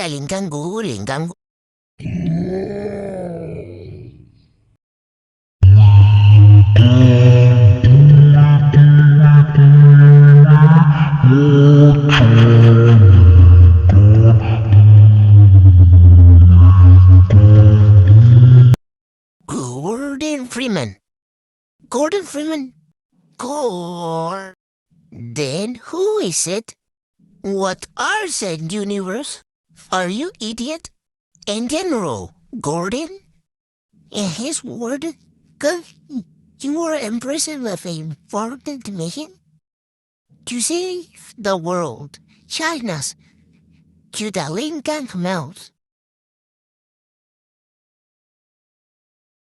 lingangu. Lingangu. Gordon Freeman. Gordon Freeman. Gordon. Then who is it? What are said universe? Are you idiot? In general, Gordon? In his word, you were impressive of a important mission to save the world. China's to the Lincoln Mouse.